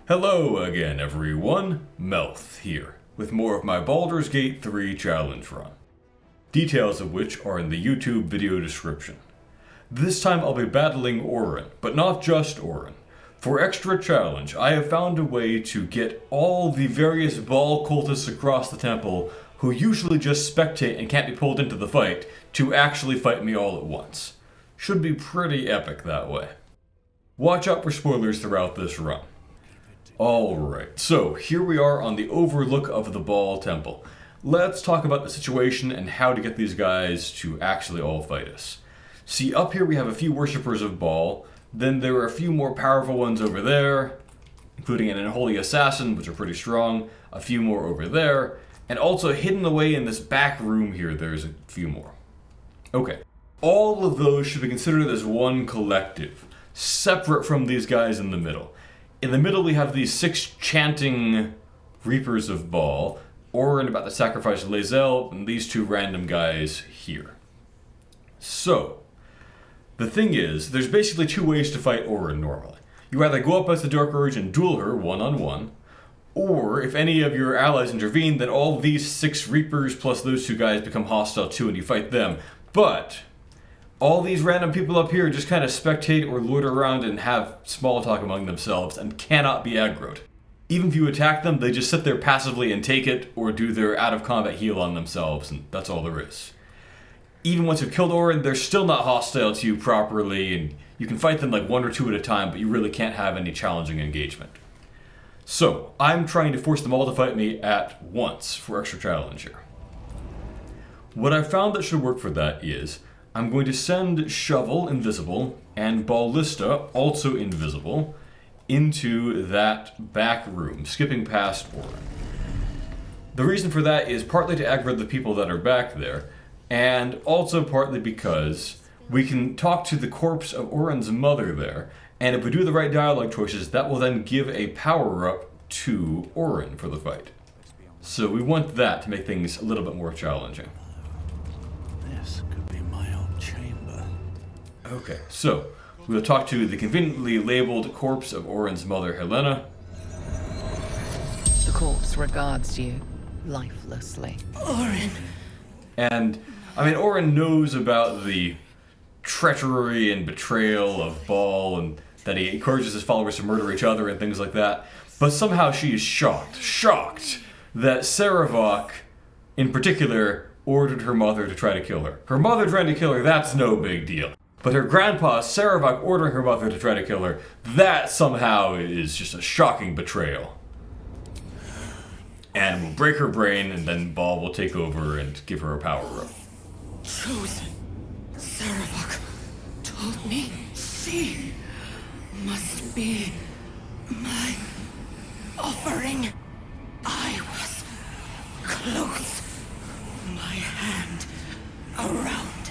Hello again, everyone. Melth here, with more of my Baldur's Gate 3 challenge run. Details of which are in the YouTube video description. This time I'll be battling Orin, but not just Orin. For extra challenge, I have found a way to get all the various Bhaal cultists across the temple who usually just spectate and can't be pulled into the fight to actually fight me all at once. Should be pretty epic that way. Watch out for spoilers throughout this run. Alright, so here we are on the overlook of the Bhaal temple. Let's talk about the situation and how to get these guys to actually all fight us. See, up here we have a few worshippers of Bhaal, then there are a few more powerful ones over there, including an unholy assassin, which are pretty strong, a few more over there, and also hidden away in this back room here there's a few more. Okay, all of those should be considered as one collective, separate from these guys in the middle. In the middle we have these 6 chanting reapers of Bhaal, Orin about to sacrifice Lae'zel, and these 2 random guys here. So, the thing is, there's basically 2 ways to fight Orin normally. You either go up as the Dark Urge and duel her one-on-one, or if any of your allies intervene, then all these 6 reapers plus those 2 guys become hostile too and you fight them. But all these random people up here just kind of spectate or loiter around and have small talk among themselves and cannot be aggroed. Even if you attack them, they just sit there passively and take it or do their out-of-combat heal on themselves, and that's all there is. Even once you've killed Orin, they're still not hostile to you properly, and you can fight them like 1 or 2 at a time, but you really can't have any challenging engagement. So, I'm trying to force them all to fight me at once for extra challenge here. What I found that should work for that is, I'm going to send Shovel, invisible, and Ballista, also invisible, into that back room, skipping past Orin. The reason for that is partly to aggro the people that are back there, and also partly because we can talk to the corpse of Orin's mother there, and if we do the right dialogue choices, that will then give a power-up to Orin for the fight. So we want that to make things a little bit more challenging. This could be my old chamber. Okay, so we'll talk to the conveniently labeled corpse of Orin's mother, Helena. The corpse regards you lifelessly. Orin. And, Orin knows about the treachery and betrayal of Bhaal and that he encourages his followers to murder each other and things like that. But somehow she is shocked that Sarevok, in particular, ordered her mother to try to kill her. Her mother trying to kill her, that's no big deal. But her grandpa, Sarevok, ordering her mother to try to kill her, that somehow is just a shocking betrayal. And will break her brain, and then Bhaal will take over and give her a power-up. Chosen. Sarevok told me she must be my offering. I was close. My hand around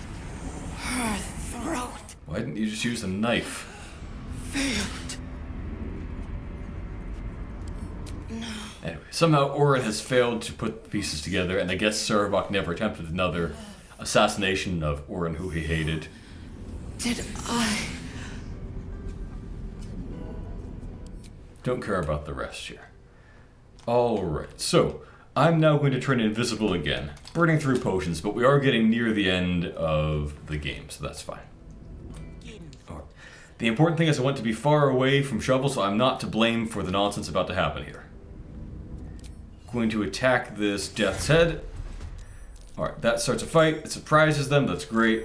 her throat. Why didn't you just use a knife? Failed. No. Anyway, somehow Orin has failed to put the pieces together, and I guess Sarevok never attempted another assassination of Orin, who he hated. Did I? Don't care about the rest here. Alright, so I'm now going to turn invisible again, burning through potions, but we are getting near the end of the game, so that's fine. Alright. The important thing is I want to be far away from Shovel, so I'm not to blame for the nonsense about to happen here. Going to attack this Death's Head. Alright, that starts a fight. It surprises them, that's great.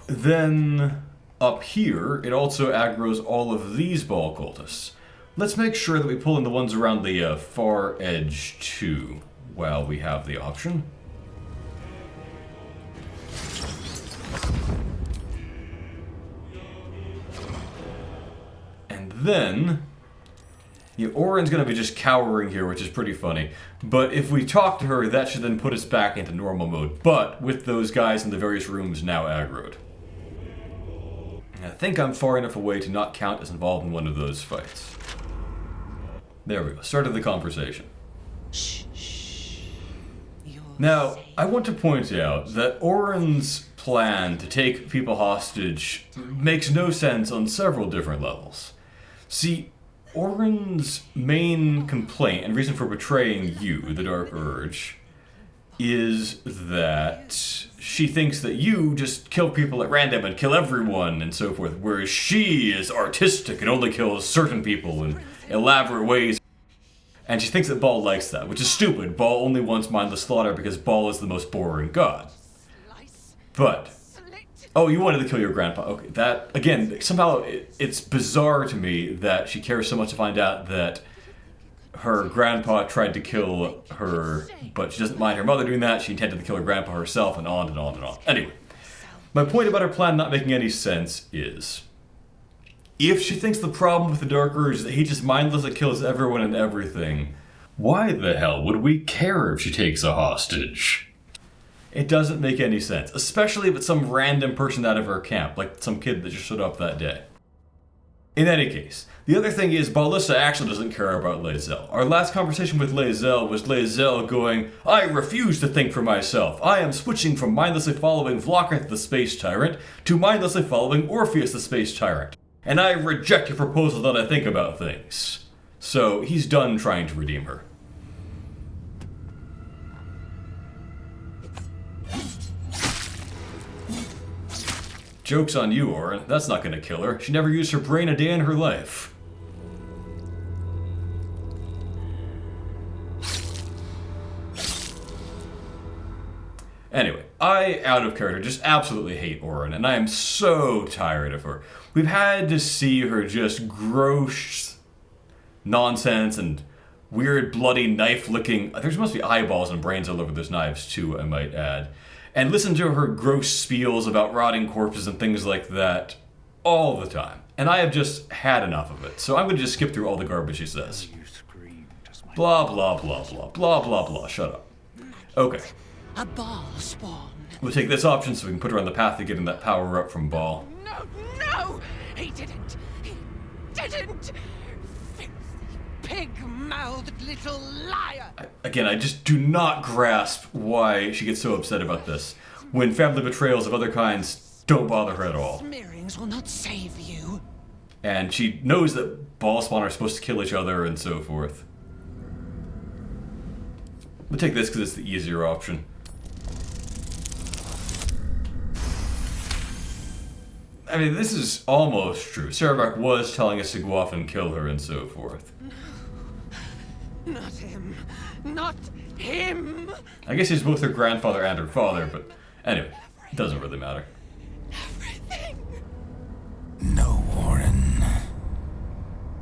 Then, up here, it also aggroes all of these Bhaal cultists. Let's make sure that we pull in the ones around the far edge too, while we have the option. And then, Orin's going to be just cowering here, which is pretty funny. But if we talk to her, that should then put us back into normal mode. But with those guys in the various rooms now aggroed. I think I'm far enough away to not count as involved in one of those fights. There we go. Started the conversation. Shh. Now, I want to point out that Orin's plan to take people hostage makes no sense on several different levels. See, Orin's main complaint and reason for betraying you, the Dark Urge, is that she thinks that you just kill people at random and kill everyone and so forth, whereas she is artistic and only kills certain people in elaborate ways. And she thinks that Bhaal likes that, which is stupid. Bhaal only wants mindless slaughter because Bhaal is the most boring god. But, oh, you wanted to kill your grandpa. Okay, that, again, somehow it's bizarre to me that she cares so much to find out that her grandpa tried to kill her, but she doesn't mind her mother doing that. She intended to kill her grandpa herself, and on and on and on. Anyway, my point about her plan not making any sense is, if she thinks the problem with the Dark Urge is that he just mindlessly kills everyone and everything, why the hell would we care if she takes a hostage? It doesn't make any sense, especially if it's some random person out of her camp, like some kid that just showed up that day. In any case, the other thing is Ballista actually doesn't care about Lae'zel. Our last conversation with Lae'zel was Lae'zel going, "I refuse to think for myself. I am switching from mindlessly following Vlokrath the Space Tyrant to mindlessly following Orpheus the Space Tyrant. And I reject your proposal that I think about things." So he's done trying to redeem her. Joke's on you, Orin. That's not gonna kill her. She never used her brain a day in her life. Anyway, I, out of character, just absolutely hate Orin, and I am so tired of her. We've had to see her just gross nonsense and weird bloody knife-licking. There must be eyeballs and brains all over those knives too, I might add. And listen to her gross spiels about rotting corpses and things like that all the time. And I have just had enough of it, so I'm going to just skip through all the garbage she says. Blah, blah, blah, blah, blah, blah, blah. Shut up. Okay. A Bhaal spawn. We'll take this option so we can put her on the path to getting that power up from Bhaal. No, no! He didn't! He didn't! Filthy, pig-mouthed little liar! Again, I just do not grasp why she gets so upset about this, when family betrayals of other kinds don't bother her at all. Smearings will not save you. And she knows that Bhaal spawn are supposed to kill each other and so forth. We'll take this because it's the easier option. I mean, this is almost true. Sarabak was telling us to go off and kill her and so forth. Not him. Not him! I guess he's both her grandfather and her father, but anyway, it doesn't really matter. Everything! No, Orin.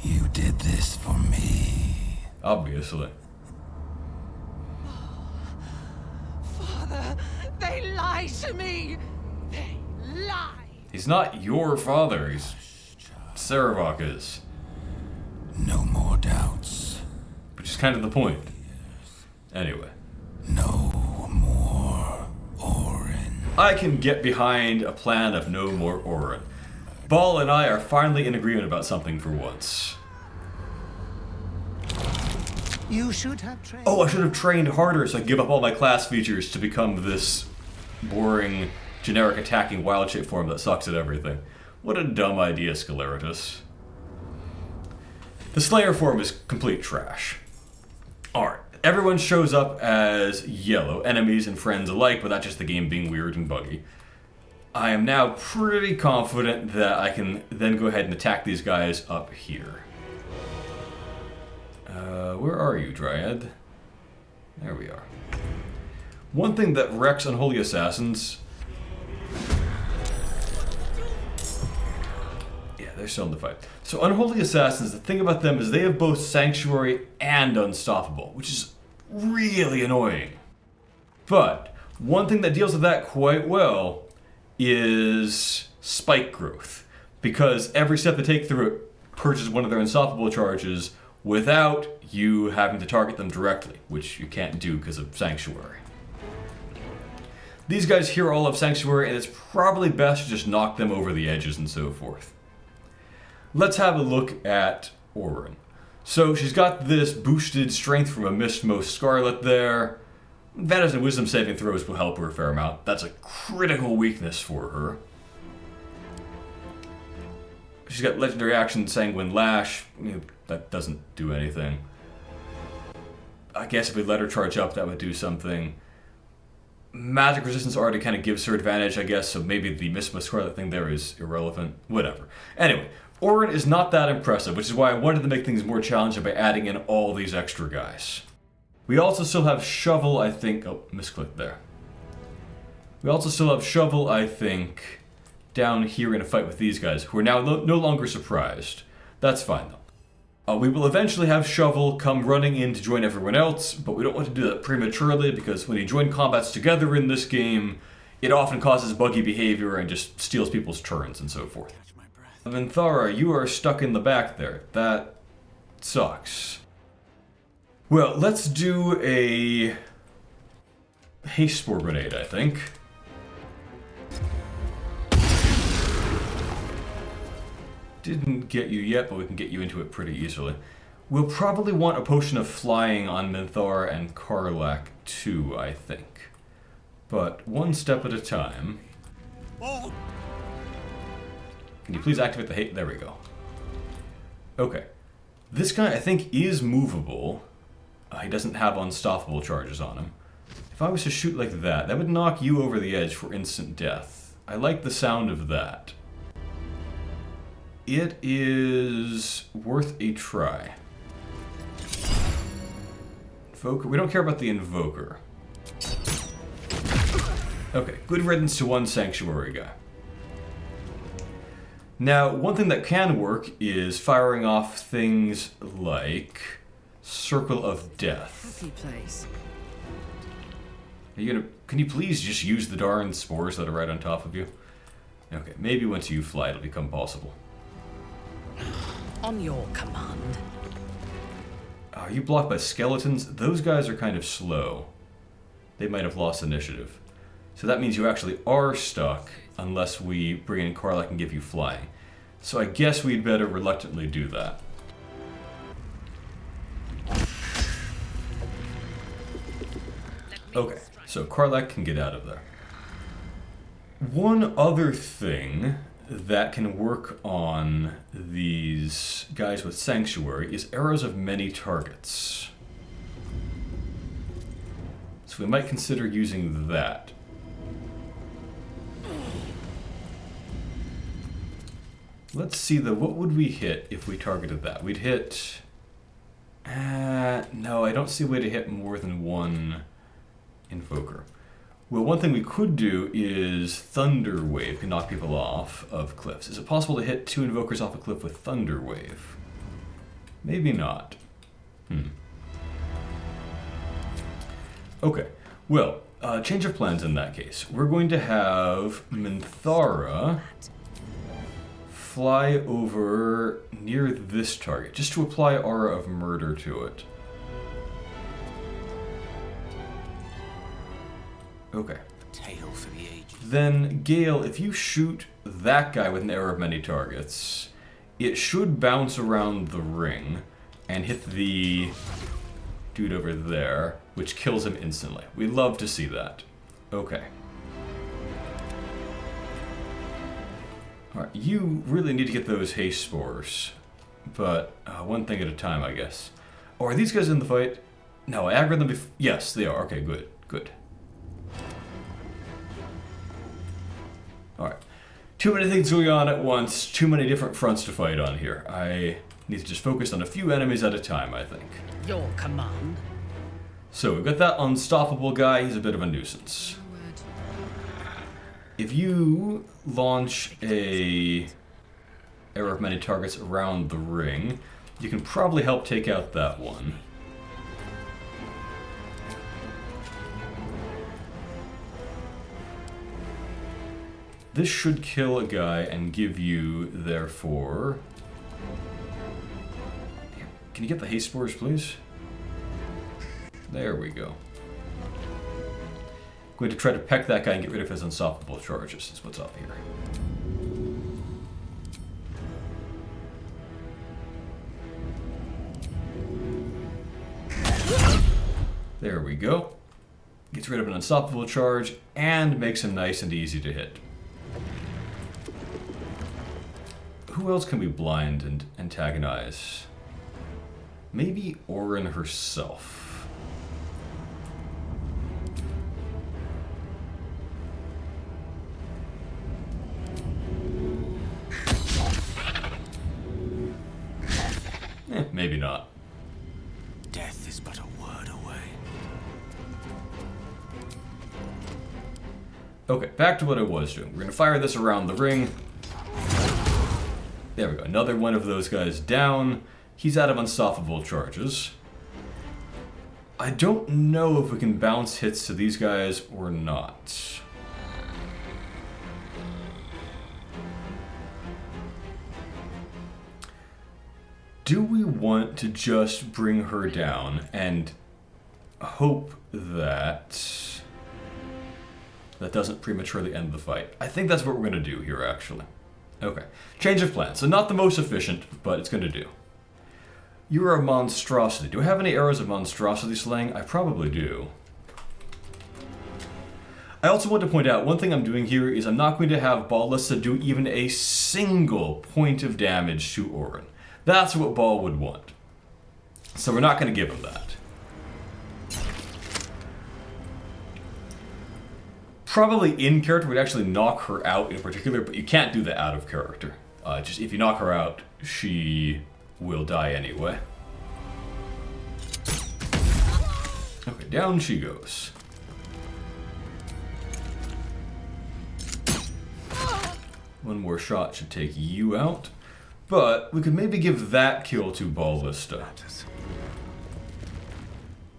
You did this for me. Obviously. Father, they lie to me! They lie! He's not your father, he's... Sarabak is. No more doubts. Which is kind of the point. Anyway. No more Orin. I can get behind a plan of no more Orin. Bhaal and I are finally in agreement about something for once. You should have trained. Oh, I should have trained harder so I give up all my class features to become this boring, generic attacking wild shape form that sucks at everything. What a dumb idea, Scleritus. The Slayer form is complete trash. Alright, everyone shows up as yellow, enemies and friends alike, but that's just the game being weird and buggy. I am now pretty confident that I can then go ahead and attack these guys up here. Where are you, Dryad? There we are. One thing that wrecks Unholy Assassins... Yeah, they're still in the fight. So Unholy Assassins, the thing about them is they have both Sanctuary and Unstoppable, which is really annoying. But one thing that deals with that quite well is Spike Growth, because every step they take through it purges one of their Unstoppable charges without you having to target them directly, which you can't do because of Sanctuary. These guys here all have Sanctuary, and it's probably best to just knock them over the edges and so forth. Let's have a look at Orin. So she's got this boosted strength from a Mistmost Scarlet there. Advantage and Wisdom saving throws will help her a fair amount. That's a critical weakness for her. She's got legendary action, Sanguine Lash. That doesn't do anything. I guess if we let her charge up, that would do something. Magic resistance already kind of gives her advantage, I guess, so maybe the Miss Scarlet thing there is irrelevant. Whatever. Anyway, Orin is not that impressive, which is why I wanted to make things more challenging by adding in all these extra guys. We also still have Shovel, I think... Oh, misclicked there. We also still have Shovel, I think, down here in a fight with these guys, who are now no longer surprised. That's fine, though. We will eventually have Shovel come running in to join everyone else, but we don't want to do that prematurely because when you join combats together in this game, it often causes buggy behavior and just steals people's turns and so forth. Minthara, you are stuck in the back there. That sucks. Well, let's do a Haste Spore Grenade, I think. Didn't get you yet, but we can get you into it pretty easily. We'll probably want a Potion of Flying on Minthara and Karlach too, I think. But one step at a time. Can you please activate the hate? There we go. Okay. This guy, I think, is movable. He doesn't have unstoppable charges on him. If I was to shoot like that, that would knock you over the edge for instant death. I like the sound of that. It is worth a try. Invoker. We don't care about the Invoker. Okay, good riddance to one Sanctuary guy. Now, one thing that can work is firing off things like Circle of Death. Happy place. Are you gonna? Can you please just use the darn spores that are right on top of you? Okay, maybe once you fly, it'll become possible. On your command. Are you blocked by skeletons? Those guys are kind of slow. They might have lost initiative. So that means you actually are stuck unless we bring in Karlach and give you flying. So I guess we'd better reluctantly do that. Okay, so Karlach can get out of there. One other thing that can work on these guys with Sanctuary is arrows of many targets. So we might consider using that. Let's see though, what would we hit if we targeted that? We'd hit... no, I don't see a way to hit more than one Invoker. Well, one thing we could do is Thunder Wave can knock people off of cliffs. Is it possible to hit two Invokers off a cliff with Thunder Wave? Maybe not. Okay, well, change of plans in that case. We're going to have Minthara fly over near this target, just to apply Aura of Murder to it. Okay. Tale for the ages. Then, Gale, if you shoot that guy with an arrow of many targets, it should bounce around the ring and hit the dude over there, which kills him instantly. We love to see that. Okay. Alright, you really need to get those haste spores, but one thing at a time, I guess. Oh, are these guys in the fight? No, I aggroed them before. Yes, they are. Okay, good, good. Alright. Too many things going on at once, too many different fronts to fight on here. I need to just focus on a few enemies at a time, I think. Your command. So, we've got that unstoppable guy, he's a bit of a nuisance. If you launch a arrow of many targets around the ring, you can probably help take out that one. This should kill a guy and give you, therefore... Can you get the haste spores, please? There we go. I'm going to try to peck that guy and get rid of his unstoppable charges, is what's up here. There we go. Gets rid of an unstoppable charge and makes him nice and easy to hit. who else can we blind and antagonize? Maybe Orin herself. Maybe not. Death is but a word away. Okay, back to what I was doing. We're going to fire this around the ring. There we go. Another one of those guys down. He's out of unstoppable charges. I don't know if we can bounce hits to these guys or not. Do we want to just bring her down and hope that that doesn't prematurely end the fight? I think that's what we're going to do here, actually. Okay. Change of plan. So not the most efficient, but it's going to do. You're a monstrosity. Do I have any arrows of monstrosity slaying? I probably do. I also want to point out, one thing I'm doing here is I'm not going to have Ballista do even a single point of damage to Orin. That's what Bhaal would want. So we're not going to give him that. Probably in character would actually knock her out in particular, but you can't do that out of character. Just if you knock her out, she will die anyway. Okay, down she goes. One more shot should take you out. But we could maybe give that kill to Ballista.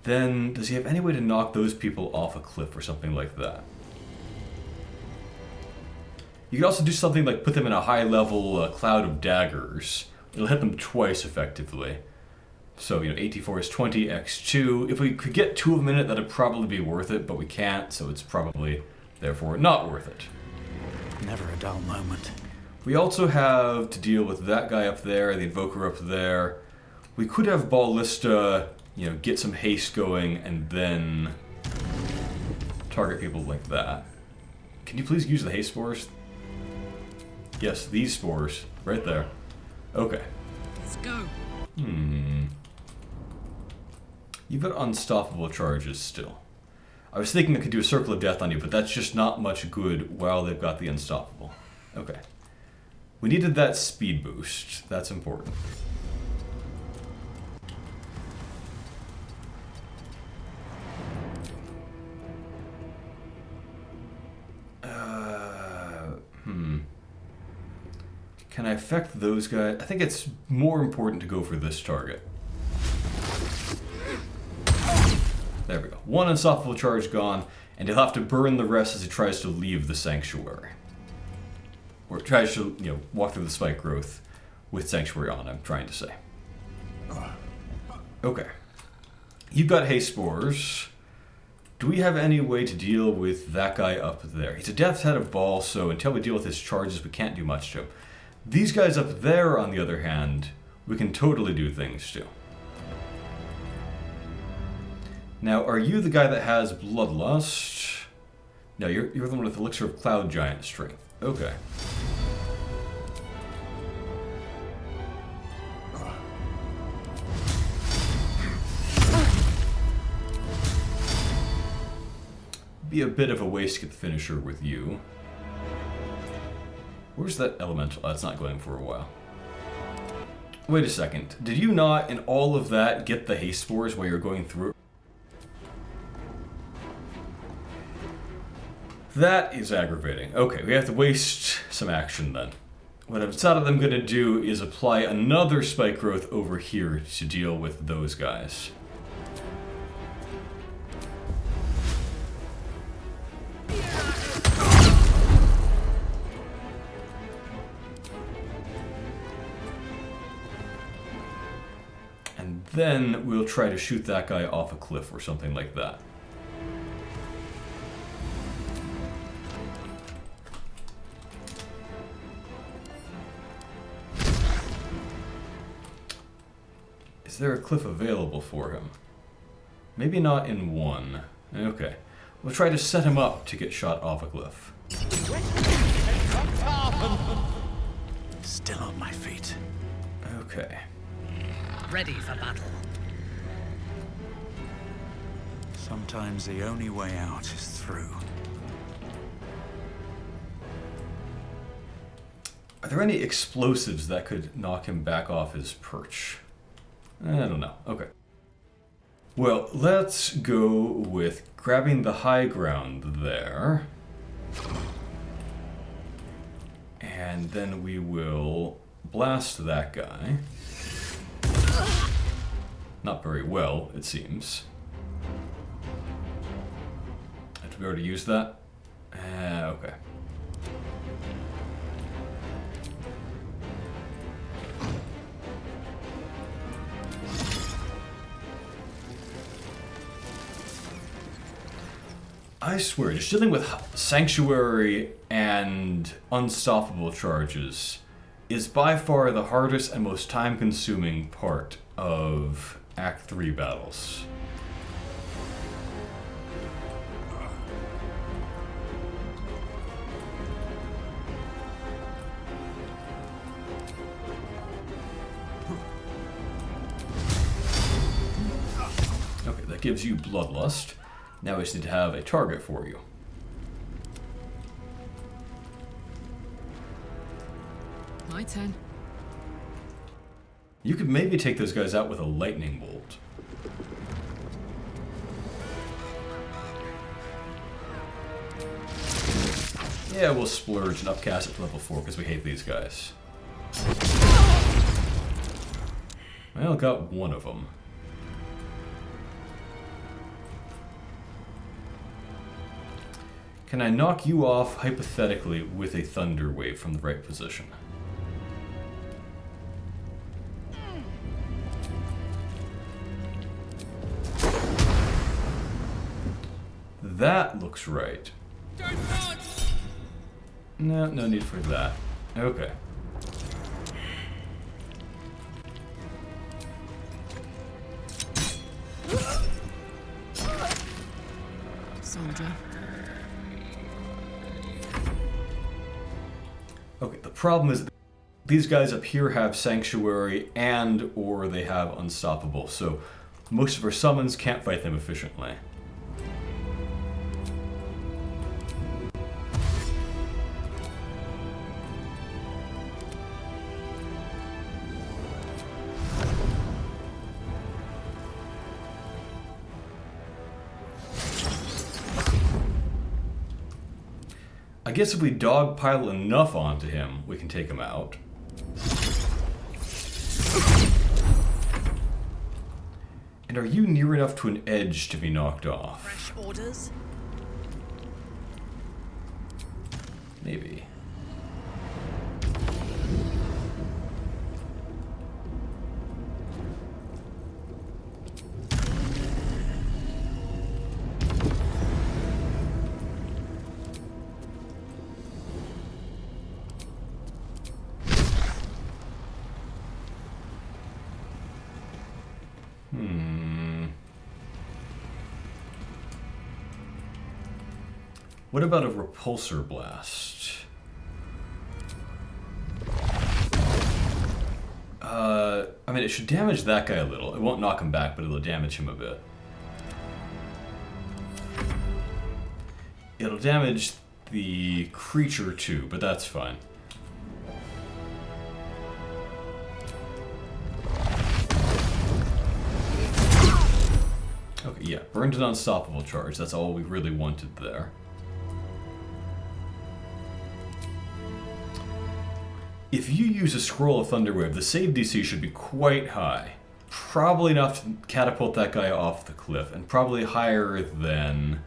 Then, does he have any way to knock those people off a cliff or something like that? You could also do something like put them in a high-level cloud of daggers. It'll hit them twice effectively. So, you know, 84 is 20 x 2. If we could get 2 of them in it, that'd probably be worth it, but we can't, so it's probably, therefore, not worth it. Never a dull moment. We also have to deal with that guy up there, the Invoker up there. We could have Ballista, you know, get some haste going and then target people like that. Can you please use the haste spores? Yes, these spores, right there. Okay. Let's go. You've got unstoppable charges still. I was thinking I could do a Circle of Death on you, but that's just not much good while they've got the unstoppable. Okay. We needed that speed boost. That's important. Can I affect those guys? I think it's more important to go for this target. There we go. One unstoppable charge gone, and he'll have to burn the rest as he tries to leave the sanctuary. Or tries to, you know, walk through the spike growth with Sanctuary on, I'm trying to say. Okay. You've got haste spores. Do we have any way to deal with that guy up there? He's a Death's Head of Bhaal, so until we deal with his charges, we can't do much to him. These guys up there, on the other hand, we can totally do things to. Now, are you the guy that has Bloodlust? No, you're the one with Elixir of Cloud Giant Strength. Okay. Be a bit of a waste to get the finisher with you. Where's that elemental? Oh, it's not going for a while. Wait a second. Did you not, in all of that, get the haste spores while you're going through it? That is aggravating. Okay, we have to waste some action then. What I've decided I'm going to do is apply another spike growth over here to deal with those guys. And then we'll try to shoot that guy off a cliff or something like that. Is there a cliff available for him? Maybe not in one. Okay. We'll try to set him up to get shot off a cliff. Still on my feet. Okay. Ready for battle. Sometimes the only way out is through. Are there any explosives that could knock him back off his perch? I don't know. Okay. Well, let's go with grabbing the high ground there. And then we will blast that guy. Not very well, it seems. Did we already use that? Okay. I swear, just dealing with Sanctuary and Unstoppable charges is by far the hardest and most time-consuming part of Act 3 battles. Okay, that gives you Bloodlust. Now we just need to have a target for you. My turn. You could maybe take those guys out with a lightning bolt. Yeah, we'll splurge and upcast it to level 4 because we hate these guys. Well, got one of them. Can I knock you off, hypothetically, with a Thunder Wave from the right position? That looks right. No, no need for that. Okay. Soldier. Okay, the problem is these guys up here have Sanctuary and or they have Unstoppable, so most of our summons can't fight them efficiently. I guess if we dogpile enough onto him, we can take him out. And are you near enough to an edge to be knocked off? Fresh orders? Maybe. What about a Repulsor Blast? I mean, it should damage that guy a little. It won't knock him back, but it'll damage him a bit. It'll damage the creature too, but that's fine. Okay, yeah, burned an Unstoppable charge. That's all we really wanted there. If you use a Scroll of Thunderwave, the save DC should be quite high. Probably enough to catapult that guy off the cliff, and probably higher than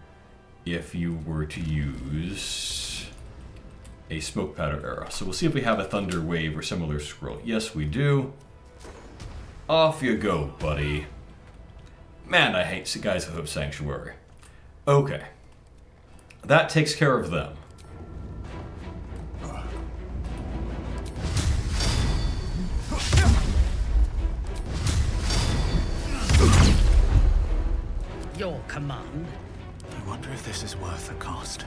if you were to use a Smoke Powder Arrow. So we'll see if we have a Thunder Wave or similar scroll. Yes, we do. Off you go, buddy. Man, I hate guys who have Sanctuary. Okay. That takes care of them. Your command. I wonder if this is worth the cost.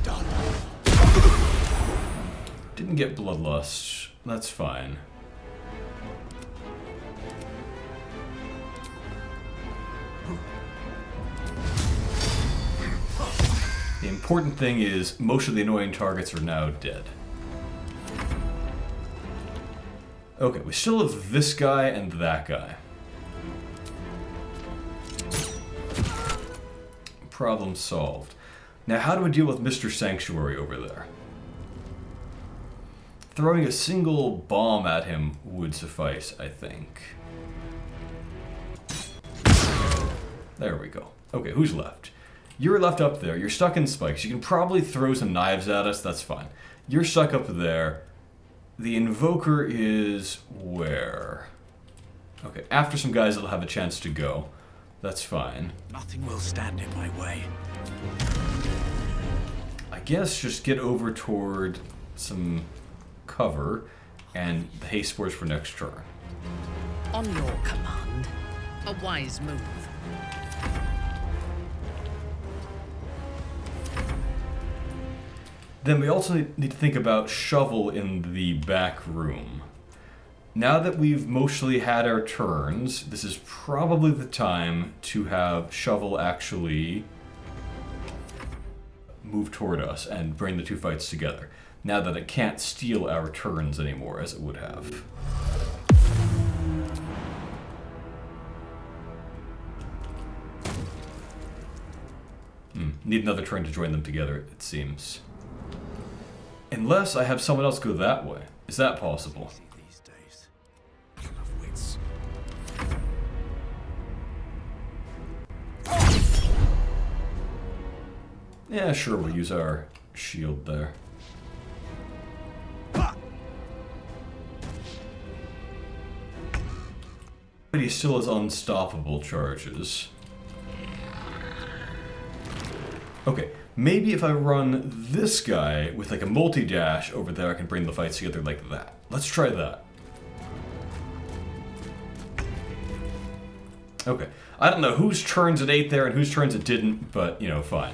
Done. Didn't get Bloodlust. That's fine. The important thing is most of the annoying targets are now dead. Okay, we still have this guy and that guy. Problem solved. Now how do we deal with Mr. Sanctuary over there? Throwing a single bomb at him would suffice, I think. There we go. Okay, who's left? You're left up there. You're stuck in spikes. You can probably throw some knives at us. That's fine. You're stuck up there. The Invoker is where? Okay, after some guys that'll have a chance to go. That's fine. Nothing will stand in my way. I guess just get over toward some cover and the haste spores for next turn. On your command. A wise move. Then we also need to think about Shovel in the back room. Now that we've mostly had our turns, this is probably the time to have Shovel actually move toward us and bring the two fights together. Now that it can't steal our turns anymore, as it would have. Need another turn to join them together, it seems. Unless I have someone else go that way. Is that possible? These days. Full of wits. Yeah, sure, we'll use our shield there. But he still has unstoppable charges. Okay, maybe if I run this guy with like a multi-dash over there, I can bring the fights together like that. Let's try that. Okay, I don't know whose turns it ate there and whose turns it didn't, but, you know, fine.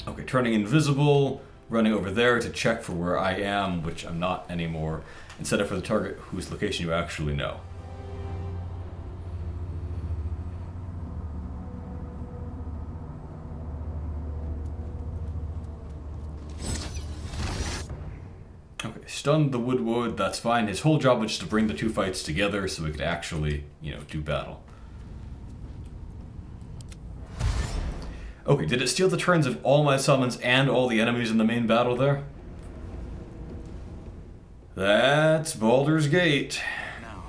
Okay, turning invisible, running over there to check for where I am, which I'm not anymore, instead of for the target whose location you actually know. Okay, stunned the Woodwood, that's fine. His whole job was just to bring the two fights together so we could actually, you know, do battle. Okay, did it steal the turns of all my summons and all the enemies in the main battle there? That's Baldur's Gate. Now.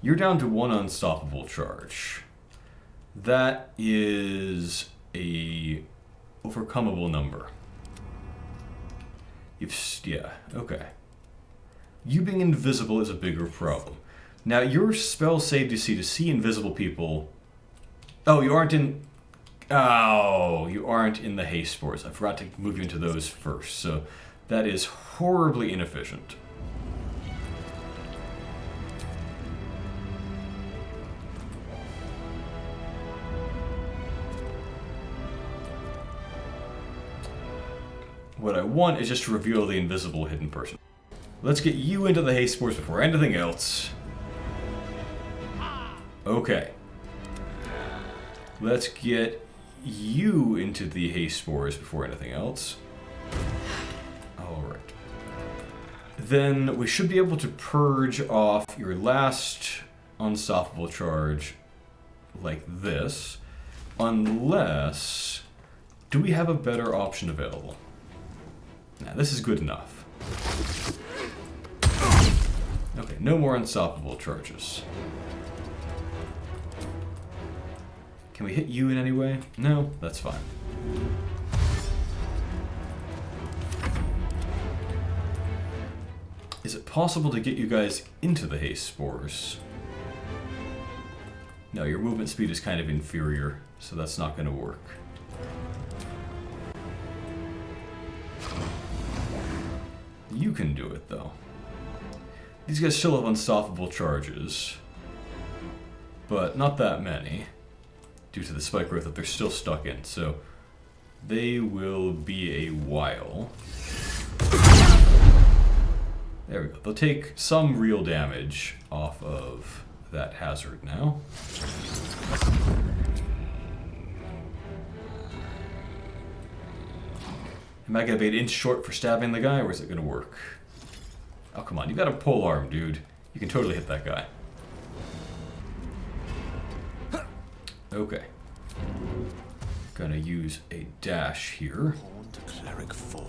You're down to one unstoppable charge. That is a overcomable number. Yeah, okay. You being invisible is a bigger problem. Now, your spell save DC to see invisible people... Oh, you aren't in... Oh, you aren't in the haste spores. I forgot to move you into those first, so that is horribly inefficient. What I want is just to reveal the invisible hidden person. Let's get you into the haste spores before anything else. Okay. Let's get you into the haste spores before anything else. Alright. Then we should be able to purge off your last unstoppable charge like this. Unless... Do we have a better option available? Nah, this is good enough. Okay, no more unstoppable charges. Can we hit you in any way? No, that's fine. Is it possible to get you guys into the haste spores? No, your movement speed is kind of inferior, so that's not going to work. You can do it, though. These guys still have unstoppable charges, but not that many, due to the spike growth that they're still stuck in, so They will be a while. There we go. They'll take some real damage off of that hazard now. Am I gonna be an inch short for stabbing the guy, or is it gonna work? Oh, come on. You got a pole arm, dude. You can totally hit that guy. Okay. Gonna use a dash here. On to Cleric 4.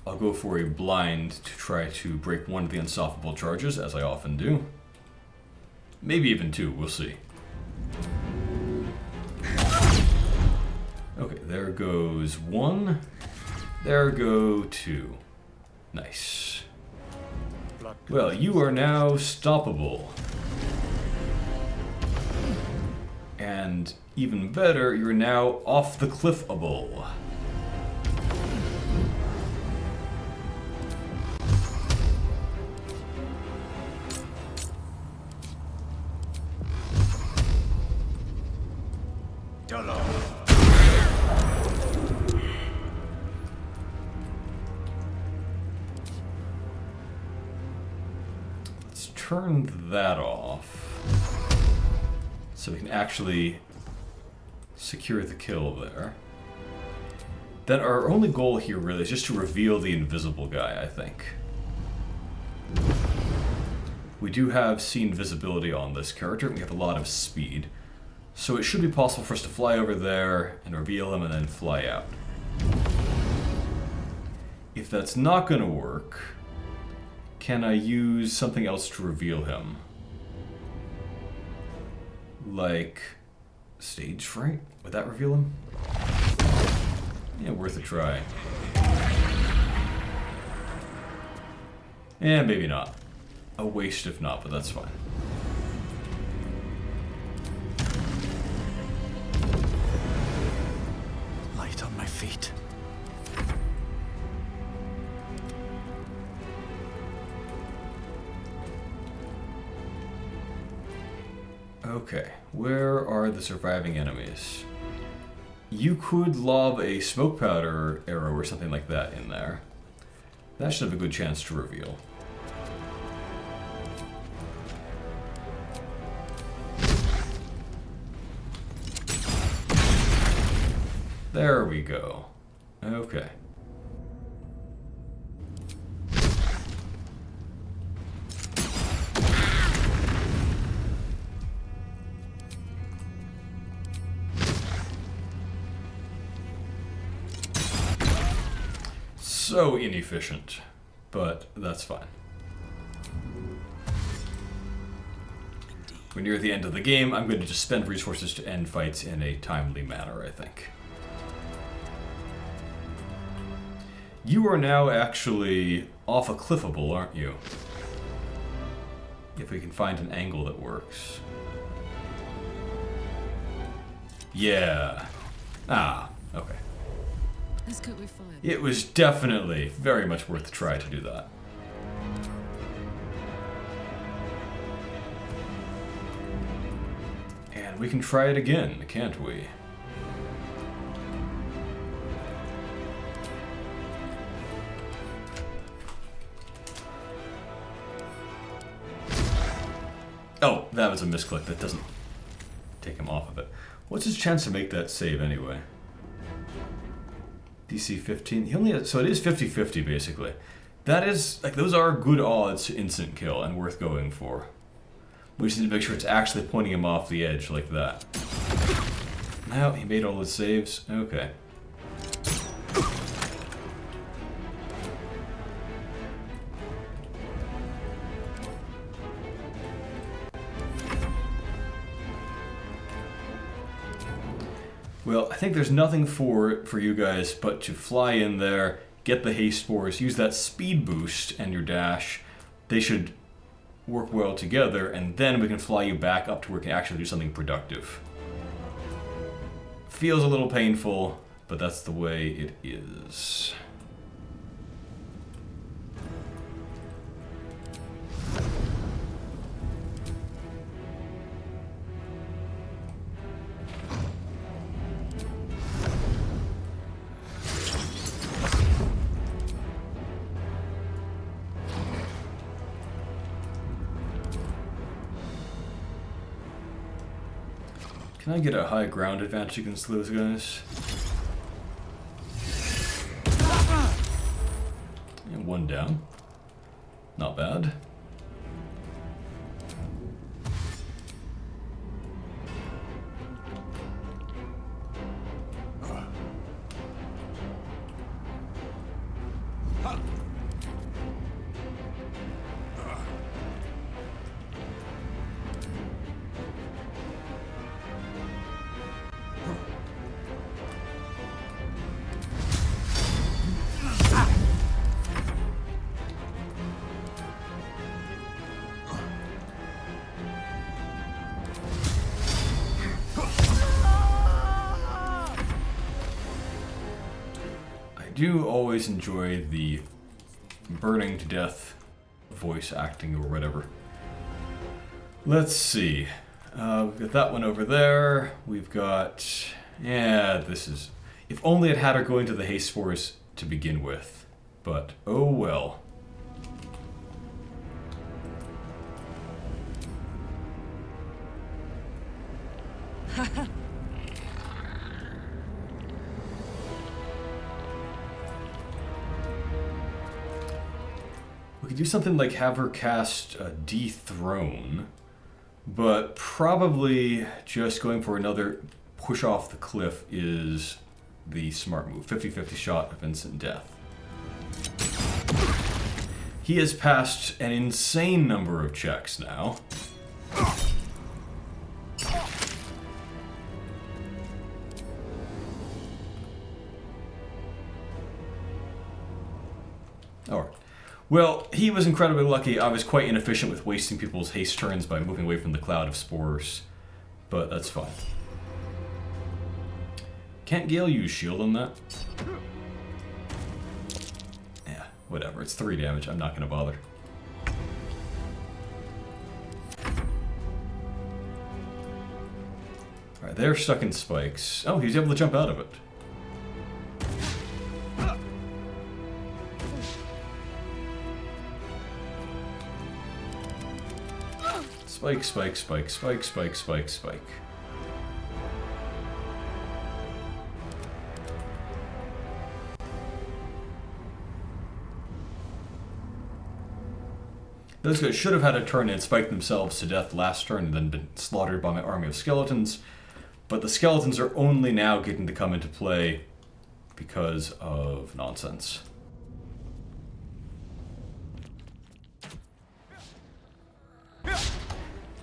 I'll go for a blind to try to break one of the unstoppable charges, as I often do. Maybe even two, we'll see. Okay, there goes one. There go two. Nice. Well, you are now stoppable. And even better, you're now off the cliffable. Turn that off so we can actually secure the kill there. Then our only goal here really is just to reveal the invisible guy, I think. We do have seen visibility on this character, and we have a lot of speed. So it should be possible for us to fly over there and reveal him and then fly out. If that's not going to work, can I use something else to reveal him? Like stage fright? Would that reveal him? Yeah, worth a try. Yeah, maybe not. A waste if not, but that's fine. Light on my feet. Okay, where are the surviving enemies? You could lob a smoke powder arrow or something like that in there. That should have a good chance to reveal. There we go. Okay. So inefficient, but that's fine. We're near the end of the game. I'm going to just spend resources to end fights in a timely manner, I think. You are now actually off a cliffable, aren't you? If we can find an angle that works. Yeah. Ah, okay. Let's cook with fire. It was definitely very much worth a try to do that. And we can try it again, can't we? Oh, that was a misclick. That doesn't take him off of it. What's his chance to make that save anyway? DC 15. He only has, so it is 50-50 basically. That is, like, those are good odds to instant kill and worth going for. We just need to make sure it's actually pointing him off the edge like that. Now, he made all his saves. Okay. Well, I think there's nothing for you guys but to fly in there, get the haste spores, use that speed boost and your dash. They should work well together, and then we can fly you back up to where we can actually do something productive. Feels a little painful, but that's the way it is. Can I get a high ground advantage against those guys? And one down. Not bad. I do always enjoy the burning to death voice acting or whatever. Let's see. We've got that one over there. We've got... Yeah, this is... If only it had her going to the haste spores to begin with. But, oh well. We could do something like have her cast Dethrone, but probably just going for another push off the cliff is the smart move. 50-50 shot of instant death. He has passed an insane number of checks now. Alright. Well, he was incredibly lucky. I was quite inefficient with wasting people's haste turns by moving away from the cloud of spores. But that's fine. Can't Gale use shield on that? Yeah, whatever. It's 3 damage. I'm not going to bother. Alright, they're stuck in spikes. Oh, he's able to jump out of it. Spike, spike, spike, spike, spike, spike, spike. Those guys should have had a turn and spiked themselves to death last turn and then been slaughtered by my army of skeletons. But the skeletons are only now getting to come into play because of nonsense.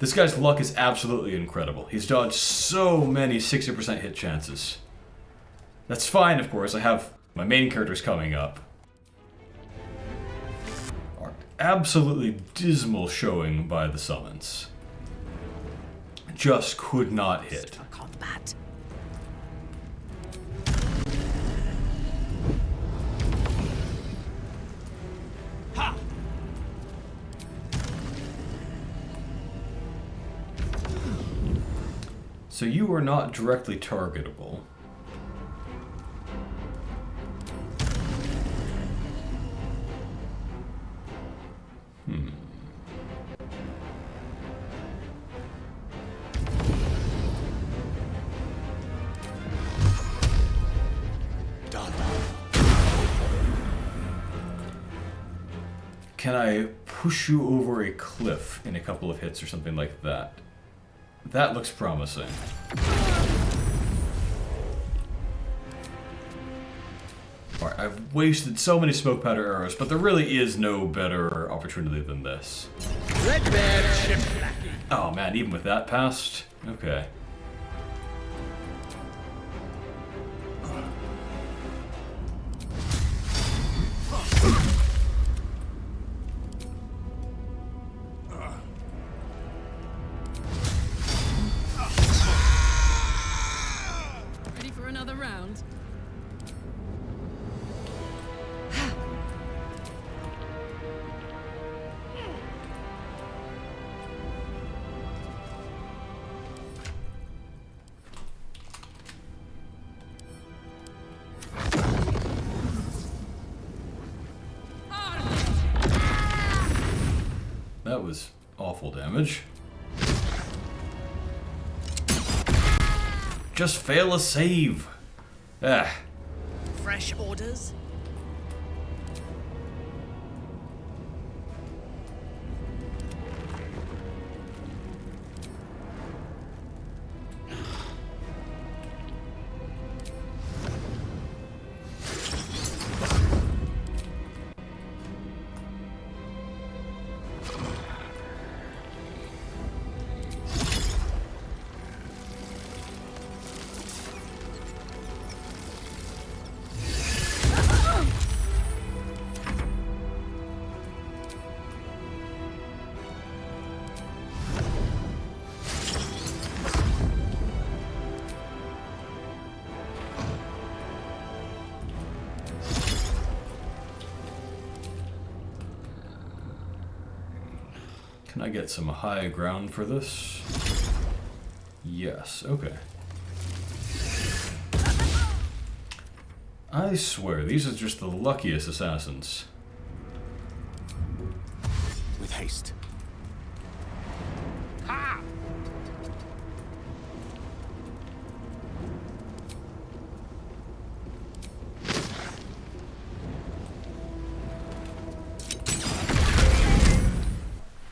This guy's luck is absolutely incredible. He's dodged so many 60% hit chances. That's fine, of course. I have my main characters coming up. Absolutely dismal showing by the summons. Just could not hit. For combat. Ha! So you are not directly targetable. Can I push you over a cliff in a couple of hits or something like that? That looks promising. Alright, I've wasted so many smoke powder arrows, but there really is no better opportunity than this. Oh man, even with that passed? Okay. Ready for another round? That was awful damage. Just fail a save. Ah. Fresh orders? Can I get some high ground for this? Yes, okay. I swear, these are just the luckiest assassins. With haste. Ha!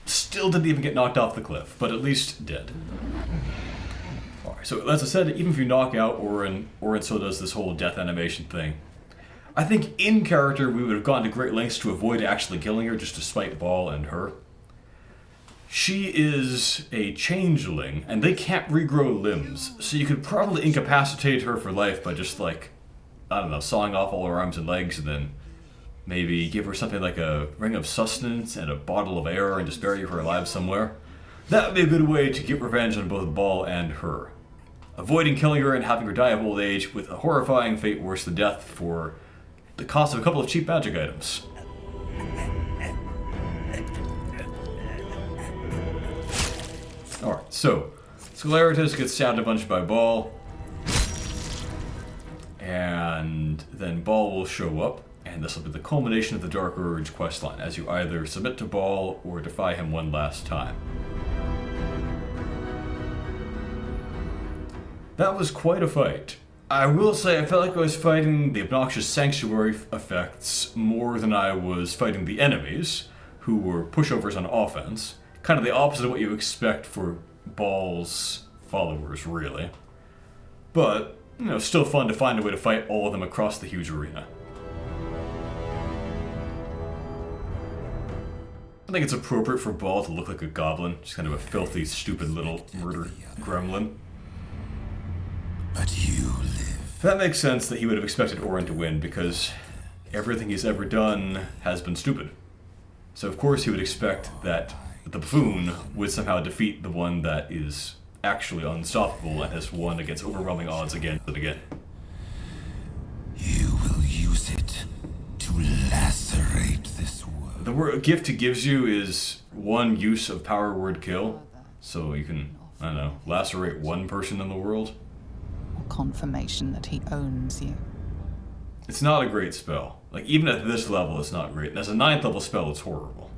Still didn't even get knocked off the cliff, but at least dead. Alright, so as I said, even if you knock out Orin still does this whole death animation thing. I think in character we would have gone to great lengths to avoid actually killing her, just to spite Bhaal and her. She is a changeling, and they can't regrow limbs, so you could probably incapacitate her for life by just like, I don't know, sawing off all her arms and legs, and then maybe give her something like a ring of sustenance and a bottle of air and just bury her alive somewhere. That would be a good way to get revenge on both Bhaal and her. Avoiding killing her and having her die of old age with a horrifying fate worse than death for the cost of a couple of cheap magic items. Alright, so Scelaritus gets stabbed a bunch by Bhaal, and then Bhaal will show up. And this will be the culmination of the Dark Urge questline, as you either submit to Bhaal or defy him one last time. That was quite a fight. I will say I felt like I was fighting the obnoxious sanctuary effects more than I was fighting the enemies, who were pushovers on offense. Kind of the opposite of what you expect for Bhaal's followers, really. But, you know, still fun to find a way to fight all of them across the huge arena. I think it's appropriate for Bhaal to look like a goblin, just kind of a filthy, stupid little murder gremlin. But you live. That makes sense that he would have expected Orin to win, because everything he's ever done has been stupid. So of course he would expect that the buffoon would somehow defeat the one that is actually unstoppable and has won against overwhelming odds again and again. You will use it to lacerate this world. The gift he gives you is one use of power word kill, so you can, I don't know, lacerate one person in the world. Confirmation that he owns you. It's not a great spell. Like, even at this level, it's not great. And as a 9th level spell, it's horrible.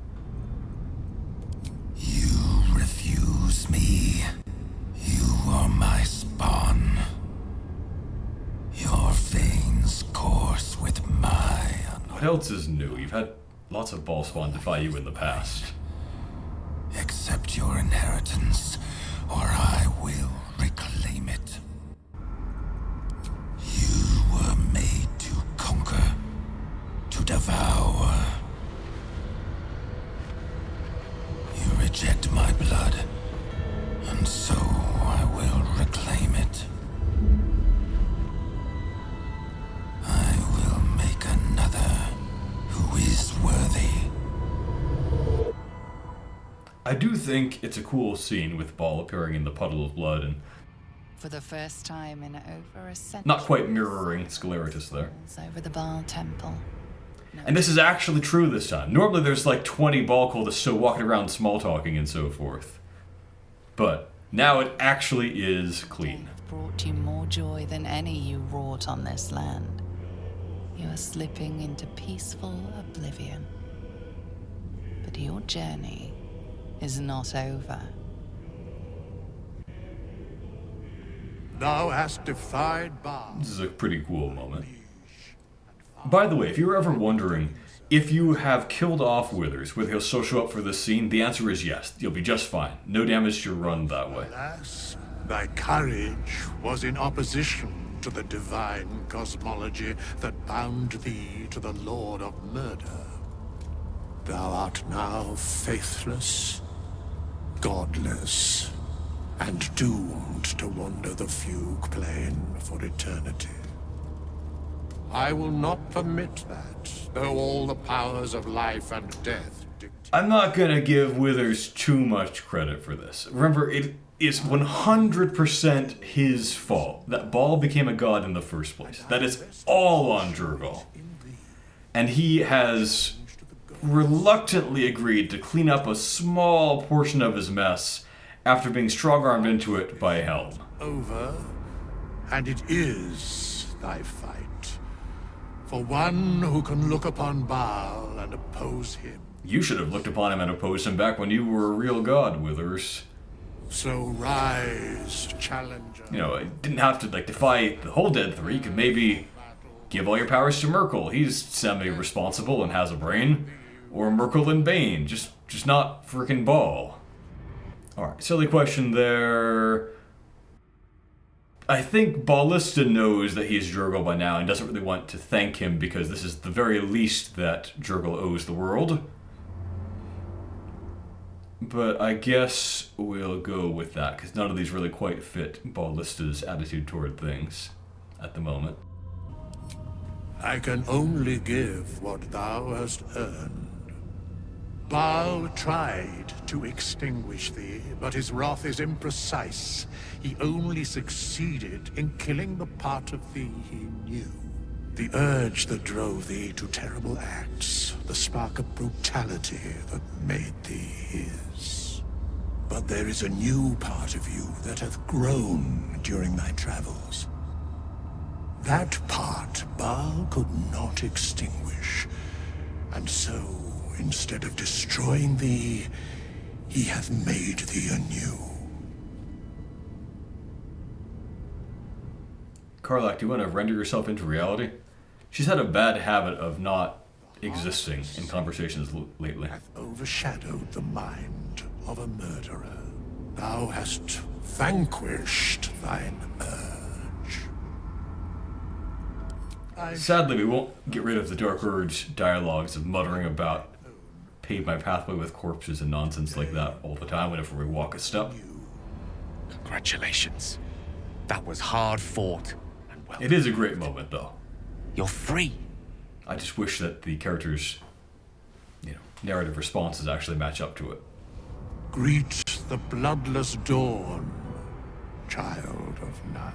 You refuse me. You are my spawn. Your veins course with my... What else is new? You've had lots of Bhaal spawn defy you in the past. Accept your inheritance, or I will reclaim it. You were made to conquer, to devour. You reject my blood, and so I will reclaim it. I will make another who is worthy. I do think it's a cool scene with Bhaal appearing in the puddle of blood and For the first time in over a century. not quite mirroring Scelaritus there. Over the Bhaal temple. And this is actually true this time. Normally there's like 20 Bhaal cultists still walking around small talking and so forth. But now it actually is clean. Brought you more joy than any you wrought on this land. You are slipping into peaceful oblivion. But your journey is not over. Thou hast defied Bhaal. This is a pretty cool moment. By the way, if you were ever wondering if you have killed off Withers, whether he'll still show up for this scene, the answer is yes. You'll be just fine. No damage to your run that way. Alas, thy courage was in opposition to the divine cosmology that bound thee to the Lord of Murder. Thou art now faithless, godless, and doomed to wander the fugue plane for eternity. I will not permit that, though all the powers of life and death dictate. I'm not gonna give Withers too much credit for this. Remember, it is 100% his fault that Bhaal became a god in the first place. That is all on Jurgal. And he has reluctantly agreed to clean up a small portion of his mess after being strong-armed into it by Helm. Over, and it is thy fight. For one who can look upon Bhaal and oppose him. You should have looked upon him and opposed him back when you were a real god, Withers. So rise, challenger. You know, you didn't have to defy the whole Dead Three. You could maybe give all your powers to Merkel. He's semi-responsible and has a brain. Or Merkel and Bane, just not frickin' Bhaal. Alright, silly question there. I think Ballista knows that he's Jurgal by now and doesn't really want to thank him because this is the very least that Jurgal owes the world. But I guess we'll go with that, because none of these really quite fit Ballista's attitude toward things at the moment. I can only give what thou hast earned. Bhaal tried to extinguish thee, but his wrath is imprecise. He only succeeded in killing the part of thee he knew. The urge that drove thee to terrible acts, the spark of brutality that made thee his. But there is a new part of you that hath grown during thy travels. That part Bhaal could not extinguish, and so, instead of destroying thee, he hath made thee anew. Karlach, do you want to render yourself into reality? She's had a bad habit of not existing in conversations lately. Hath overshadowed the mind of a murderer. Thou hast vanquished thine urge. Sadly, we won't get rid of the Dark Urge dialogues of muttering about pave my pathway with corpses and nonsense like that all the time whenever we walk a step. Congratulations. That was hard fought. And well, it is a great moment, though. You're free. I just wish that the characters' narrative responses actually match up to it. Greet the bloodless dawn, child of none.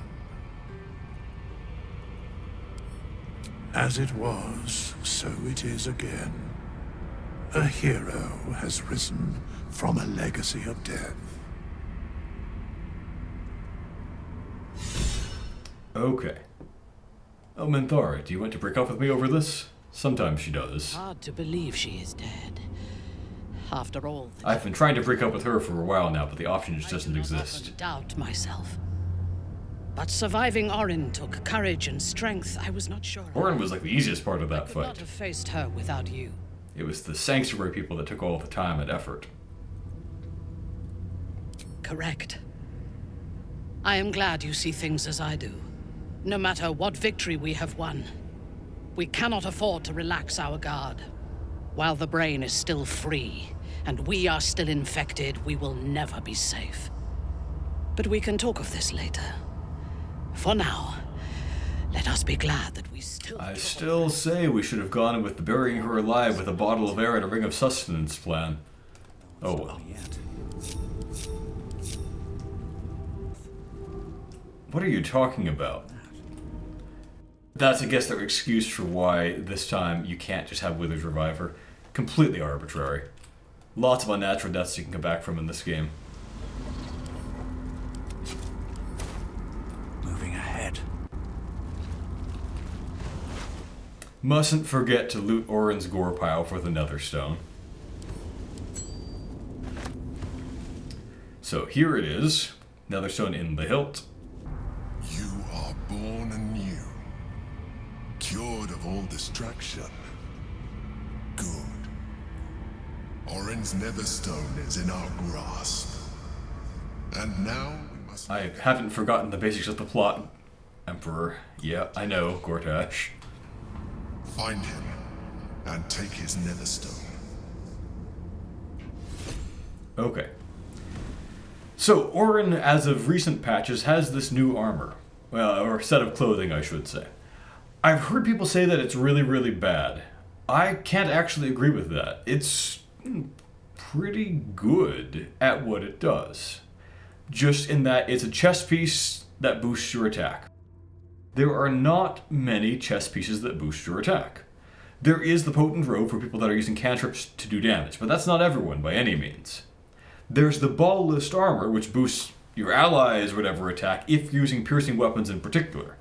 As it was, so it is again. A hero has risen from a legacy of death. Okay. Oh, Minthara, do you want to break up with me over this? Sometimes she does. Hard to believe she is dead. After all, I've been trying to break up with her for a while now, but the option just doesn't exist. I doubt myself. But surviving Orin took courage and strength. I was not sure. Orin was like the easiest part of that I could fight. not have faced her without you. It was the Sanctuary people that took all the time and effort. Correct. I am glad you see things as I do. No matter what victory we have won, we cannot afford to relax our guard. While the brain is still free, and we are still infected, we will never be safe. But we can talk of this later. For now, let us be glad that we still... I still say we should have gone with the burying her alive with a bottle of air and a ring of sustenance plan. Oh well. What are you talking about? That's, I guess, their excuse for why this time you can't just have Withers revive her. Completely arbitrary. Lots of unnatural deaths you can come back from in this game. Moving ahead. Mustn't forget to loot Orin's gore pile for the Netherstone. So here it is. Netherstone in the hilt. of all distraction. Good. Orin's Netherstone is in our grasp. And now we must... I haven't forgotten the basics of the plot, Emperor. Yeah, I know, Gortash. Find him and take his Netherstone. Okay. So, Orin, as of recent patches, has this new armor. Well, or set of clothing, I should say. I've heard people say that it's really, really bad. I can't actually agree with that. It's pretty good at what it does. Just in that it's a chest piece that boosts your attack. There are not many chest pieces that boost your attack. There is the Potent Robe for people that are using cantrips to do damage, but that's not everyone by any means. There's the Bhaal list armor, which boosts your allies' whatever attack if you're using piercing weapons in particular.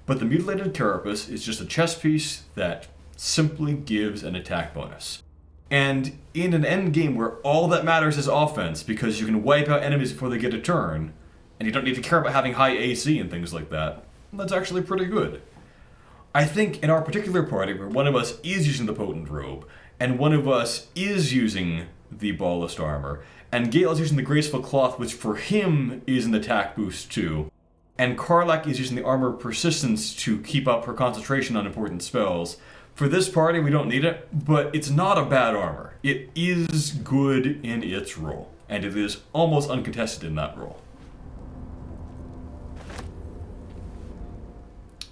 But the Mutilated Carapace is just a chest piece that simply gives an attack bonus. And in an endgame where all that matters is offense, because you can wipe out enemies before they get a turn, and you don't need to care about having high AC and things like that, that's actually pretty good. I think in our particular party, where one of us is using the Potent Robe, and one of us is using the Bhaal list armor, and Gale is using the Graceful Cloth, which for him is an attack boost too, and Karlach is using the Armor of Persistence to keep up her concentration on important spells. For this party, we don't need it, but it's not a bad armor. It is good in its role, and it is almost uncontested in that role.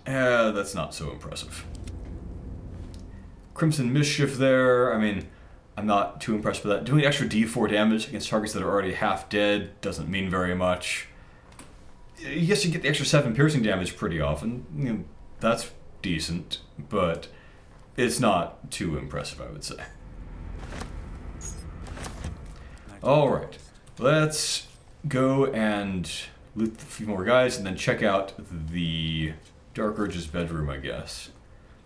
That's not so impressive. Crimson Mischief there, I mean, I'm not too impressed with that. Doing extra D4 damage against targets that are already half dead doesn't mean very much. Yes, you get the extra 7 piercing damage pretty often. You know, that's decent, but it's not too impressive, I would say. Alright, let's go and loot a few more guys and then check out the Dark Urge's bedroom, I guess.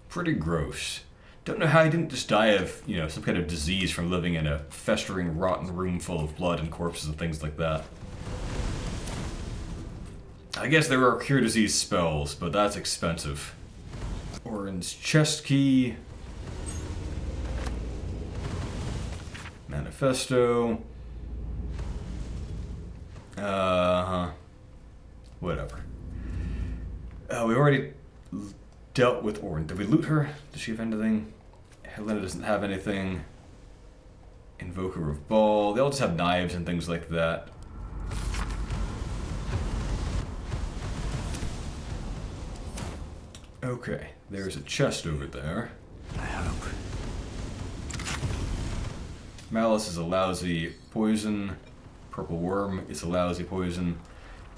Pretty gross. Don't know how he didn't just die of, you know, some kind of disease from living in a festering, rotten room full of blood and corpses and things like that. I guess there are cure disease spells, but that's expensive. Orin's chest key. Manifesto. Whatever. We already dealt with Orin. Did we loot her? Does she have anything? Helena doesn't have anything. Invoker of Bhaal. They all just have knives and things like that. Okay, there's a chest over there. I hope. Malice is a lousy poison. Purple Worm is a lousy poison.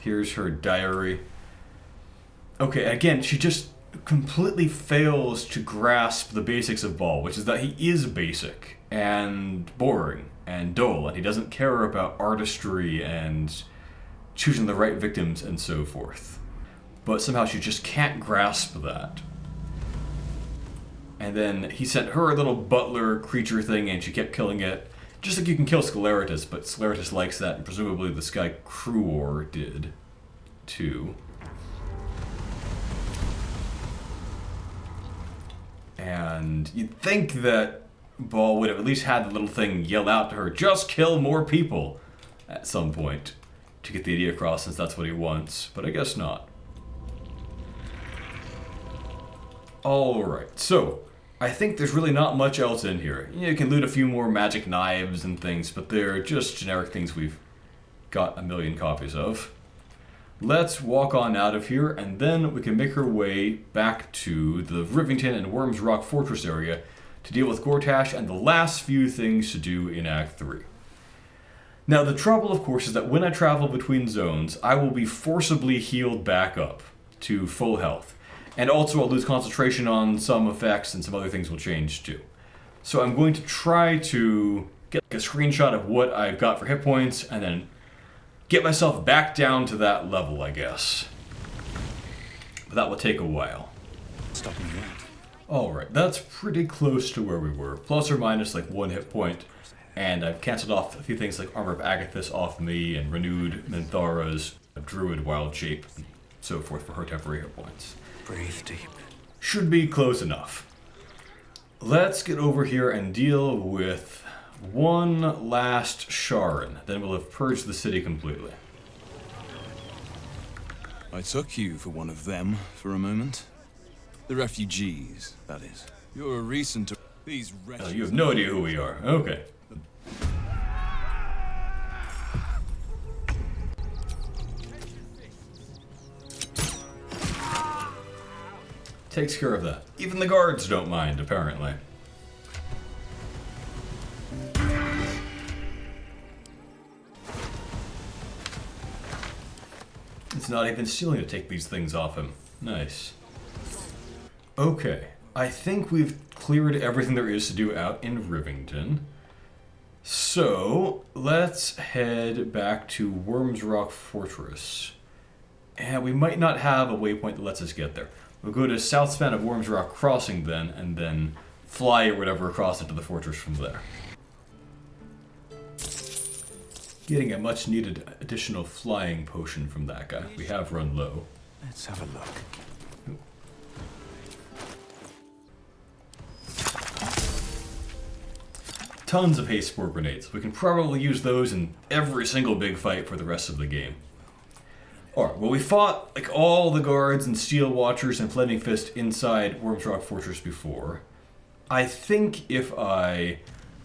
Here's her diary. Okay, again, she just completely fails to grasp the basics of Bhaal, which is that he is basic and boring and dull, and he doesn't care about artistry and choosing the right victims and so forth. But somehow she just can't grasp that. And then he sent her a little butler creature thing and she kept killing it. Just like you can kill Scleritus, but Scleritus likes that, and presumably this guy Cruor did too. And you'd think that Bhaal would have at least had the little thing yell out to her, just kill more people, at some point, to get the idea across, since that's what he wants, but I guess not. Alright, so, I think there's really not much else in here. You can loot a few more magic knives and things, but they're just generic things we've got a million copies of. Let's walk on out of here, and then we can make our way back to the Rivington and Worms Rock Fortress area to deal with Gortash and the last few things to do in Act 3. Now, the trouble, of course, is that when I travel between zones, I will be forcibly healed back up to full health. And also I'll lose concentration on some effects, and some other things will change too. So I'm going to try to get a screenshot of what I've got for hit points, and then get myself back down to that level, I guess. But that will take a while. Stop me that. Alright, that's pretty close to where we were. Plus or minus like 1 hit point. And I've cancelled off a few things like Armor of Agathis off me, and renewed Minthara's Druid Wild Shape, and so forth for her temporary hit points. Breathe deep. should be close enough. Let's get over here and deal with one last Sharon. Then we'll have purged the city completely. I took you for one of them for a moment. The refugees, that is. You're a recent... These Oh, you have no idea who we are. Okay. Takes care of that. Even the guards don't mind, apparently. It's not even stealing to take these things off him. Nice. Okay, I think we've cleared everything there is to do out in Rivington. So, let's head back to Worm's Rock Fortress. And we might not have a waypoint that lets us get there. We'll go to south span of Worm's Rock Crossing then, and then fly or whatever across into the fortress from there. Getting a much needed additional flying potion from that guy. We have run low. Let's have a look. Tons of haste spore grenades. We can probably use those in every single big fight for the rest of the game. Alright, well we fought like all the guards and steel watchers and flaming fist inside Worm's Rock Fortress before. I think if I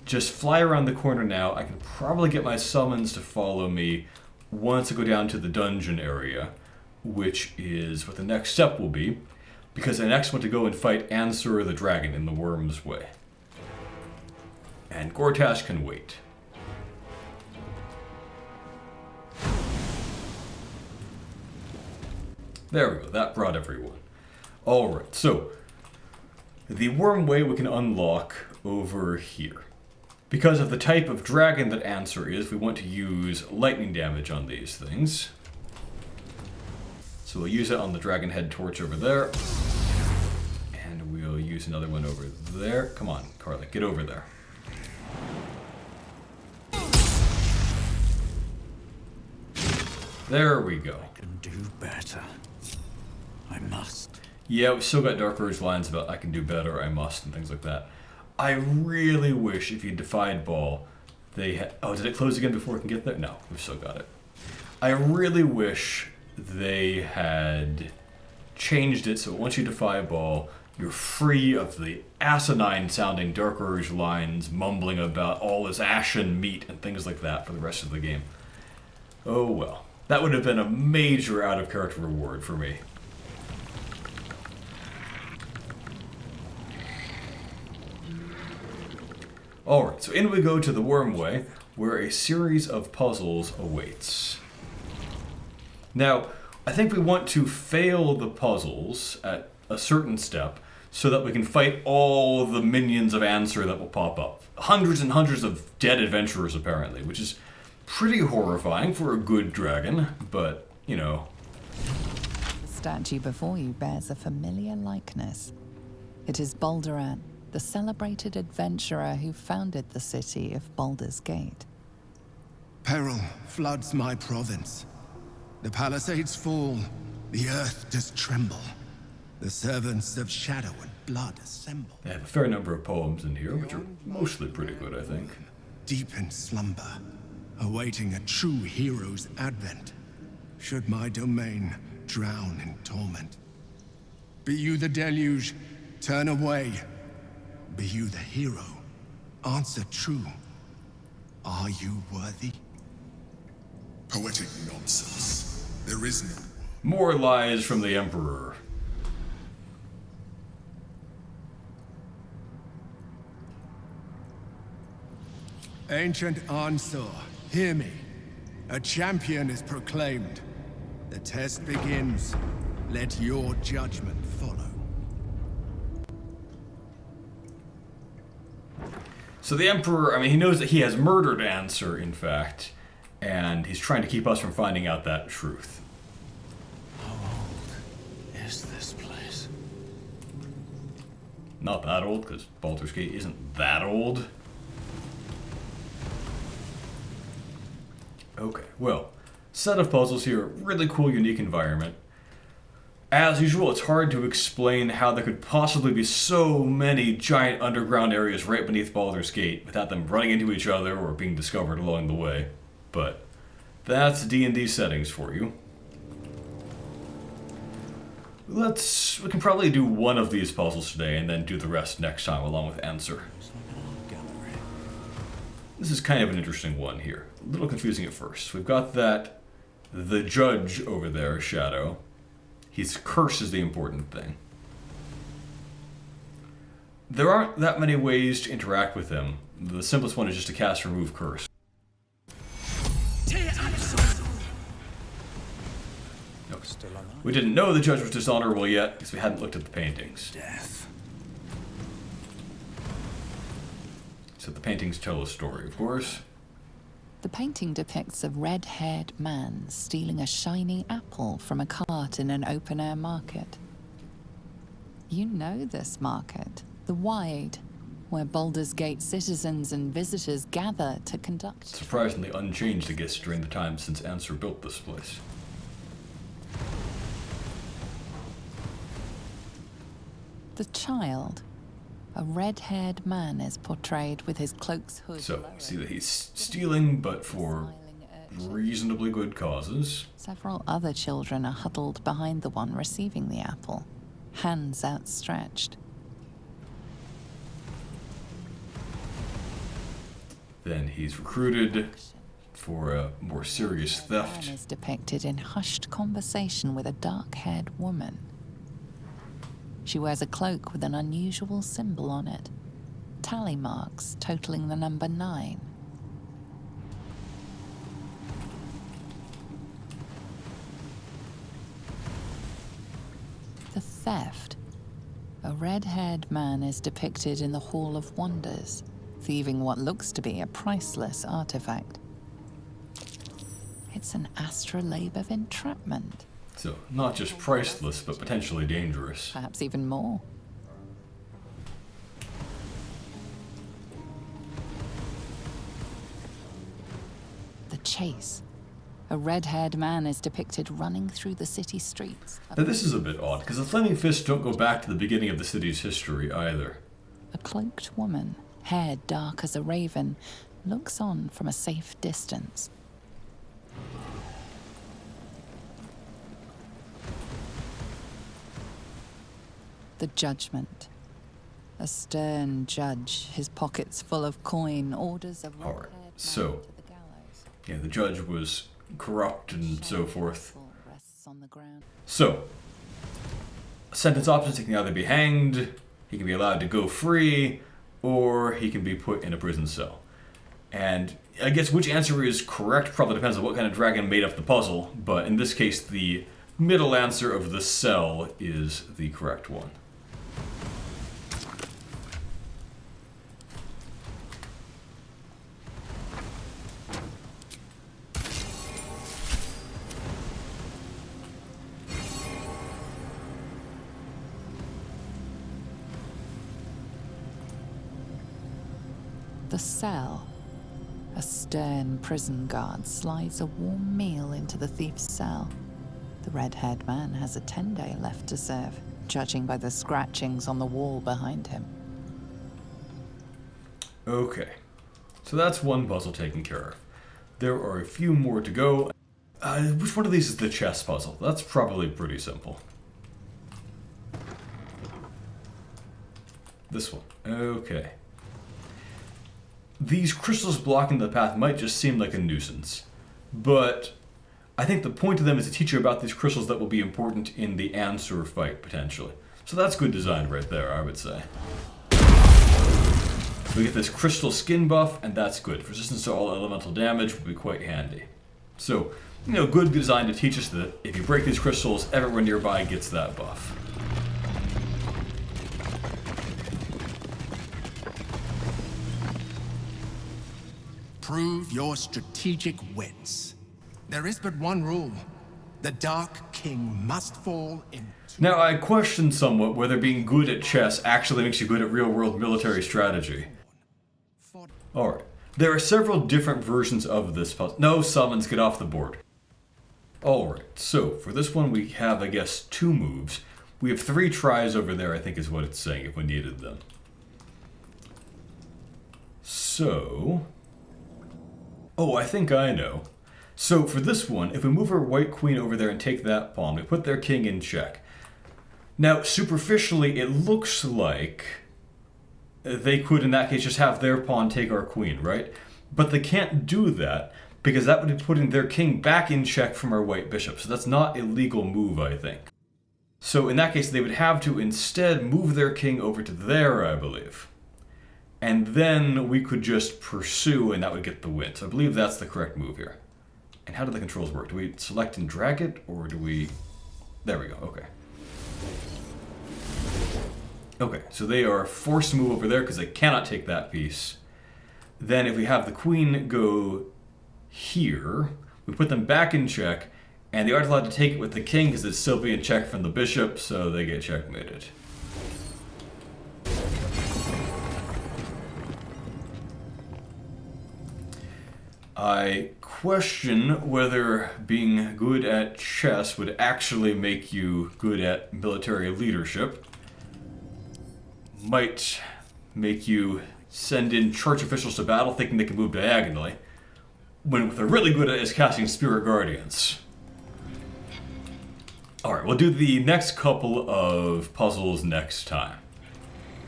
just fly around the corner now, I can probably get my summons to follow me once I go down to the dungeon area, which is what the next step will be, because I next want to go and fight Ansur the dragon in the Worm's Way. And Gortash can wait. There we go, that brought everyone. Alright, so the Wyrmway we can unlock over here. Because of the type of dragon that Ansur is, we want to use lightning damage on these things. So we'll use it on the dragon head torch over there. And we'll use another one over there. Come on, Carly, get over there. There we go. I can do better. I must. Yeah, we still got Dark Urge lines about I can do better, I must, and things like that. I really wish if you defied Bhaal, they had... Oh, did it close again before we can get there? No, we've still got it. I really wish they had changed it so once you defy Bhaal, you're free of the asinine-sounding Dark Urge lines mumbling about all this ashen meat and things like that for the rest of the game. Oh well. That would have been a major out-of-character reward for me. Alright, so in we go to the Wyrmway, where a series of puzzles awaits. Now, I think we want to fail the puzzles at a certain step so that we can fight all the minions of Ansur that will pop up. Hundreds and hundreds of dead adventurers, apparently, which is pretty horrifying for a good dragon, but, you know. The statue before you bears a familiar likeness. It is Baldur, the celebrated adventurer who founded the city of Baldur's Gate. Peril floods my province. The palisades fall, the earth does tremble. The servants of shadow and blood assemble. They have a fair number of poems in here, which are mostly pretty good, I think. Deep in slumber, awaiting a true hero's advent, should my domain drown in torment. Be you the deluge, turn away. Be you the hero, answer true. Are you worthy? Poetic nonsense. There is no... More lies from the Emperor. Ancient Ansur, hear me. A champion is proclaimed. The test begins. Let your judgment follow. So the Emperor, I mean, he knows that he has murdered Ansur, in fact, and he's trying to keep us from finding out that truth. How old is this place? Not that old, because Baldur's Gate isn't that old. Okay, well, set of puzzles here, really cool, unique environment. As usual, it's hard to explain how there could possibly be so many giant underground areas right beneath Baldur's Gate without them running into each other or being discovered along the way. But that's D&D settings for you. We can probably do one of these puzzles today and then do the rest next time along with Ansur. This is kind of an interesting one here. A little confusing at first. We've got the judge over there, Shadow. His curse is the important thing. There aren't that many ways to interact with him. The simplest one is just to cast Remove Curse. No. We didn't know the judge was dishonorable yet because we hadn't looked at the paintings. Death. So the paintings tell a story, of course. The painting depicts a red-haired man stealing a shiny apple from a cart in an open-air market. You know this market, the Wide, where Baldur's Gate citizens and visitors gather to conduct... Surprisingly unchanged, I guess, during the time since Ansur built this place. The child, a red-haired man, is portrayed with his cloak's hood. So, see that he's stealing, but for reasonably good causes. Several other children are huddled behind the one receiving the apple, hands outstretched. Then he's recruited for a more serious theft. The man is depicted in hushed conversation with a dark-haired woman. She wears a cloak with an unusual symbol on it, tally marks totaling the number 9. The theft. A red-haired man is depicted in the Hall of Wonders, thieving what looks to be a priceless artifact. It's an astrolabe of entrapment. So, not just priceless, but potentially dangerous. Perhaps even more. The chase. A red-haired man is depicted running through the city streets. Now this is a bit odd, because the Flaming Fists don't go back to the beginning of the city's history either. A cloaked woman, hair dark as a raven, looks on from a safe distance. The judgment. A stern judge, his pockets full of coin, orders a red-haired man so, to the gallows. Yeah, the judge was corrupt and so forth. Rests on the ground. So, sentence options: he can either be hanged, he can be allowed to go free, or he can be put in a prison cell. And I guess which answer is correct probably depends on what kind of dragon made up the puzzle, but in this case the middle answer of the cell is the correct one. The cell. A stern prison guard slides a warm meal into the thief's cell. The red-haired man has a 10-day left to serve, judging by the scratchings on the wall behind him. Okay, so that's one puzzle taken care of. There are a few more to go. Which one of these is the chess puzzle? That's probably pretty simple. This one. Okay. These crystals blocking the path might just seem like a nuisance, but I think the point of them is to teach you about these crystals that will be important in the Ansur fight, potentially. So that's good design right there, I would say. We get this crystal skin buff, and that's good. Resistance to all elemental damage will be quite handy. So, you know, good design to teach us that if you break these crystals, everyone nearby gets that buff. Prove your strategic wits. There is but one rule. The Dark King must fall in. Now, I question somewhat whether being good at chess actually makes you good at real-world military strategy. Alright, there are several different versions of this puzzle. No, summons, get off the board. Alright, so for this one we have, I guess, 2 moves. We have 3 tries over there, I think is what it's saying, if we needed them. So... oh, I think I know. So for this one, if we move our white queen over there and take that pawn, we put their king in check. Now, superficially, it looks like they could, in that case, just have their pawn take our queen, right? But they can't do that, because that would be putting their king back in check from our white bishop. So that's not a legal move, I think. So in that case, they would have to instead move their king over to there, I believe. And then we could just pursue, and that would get the win. So I believe that's the correct move here. And how do the controls work? Do we select and drag it, or do we... there we go, okay. Okay, so they are forced to move over there because they cannot take that piece. Then if we have the queen go here, we put them back in check, and they aren't allowed to take it with the king because it's still being checked from the bishop, so they get checkmated. I question whether being good at chess would actually make you good at military leadership. Might make you send in church officials to battle thinking they can move diagonally, when what they're really good at is casting Spirit Guardians. Alright, we'll do the next couple of puzzles next time.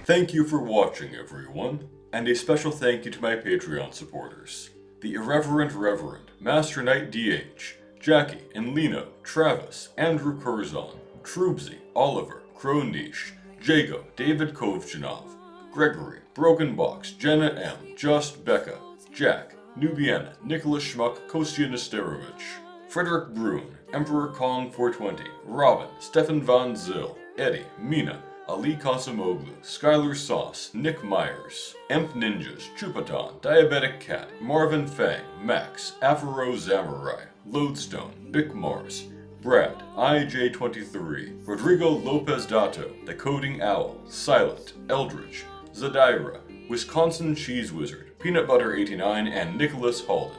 Thank you for watching, everyone, and a special thank you to my Patreon supporters. The Irreverent Reverend, Master Knight DH, Jackie and Lino, Travis, Andrew Curzon, Trubsy, Oliver, Croniche, Jago, David Kovchanov, Gregory, Broken Box, Jenna M, Just Becca, Jack, Nubiana, Nicholas Schmuck, Kostya Nesterovich, Frederick Brune, Emperor Kong 420, Robin, Stefan Von Zill, Eddie, Mina, Ali Kasamoglu, Skylar Sauce, Nick Myers, Emp Ninjas, Chupaton, Diabetic Cat, Marvin Fang, Max, Afro Samurai, Lodestone, Bic Mars, Brad, IJ23, Rodrigo Lopez Dato, The Coding Owl, Silent, Eldridge, Zadira, Wisconsin Cheese Wizard, Peanut Butter 89, and Nicholas Halden.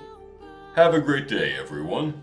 Have a great day, everyone.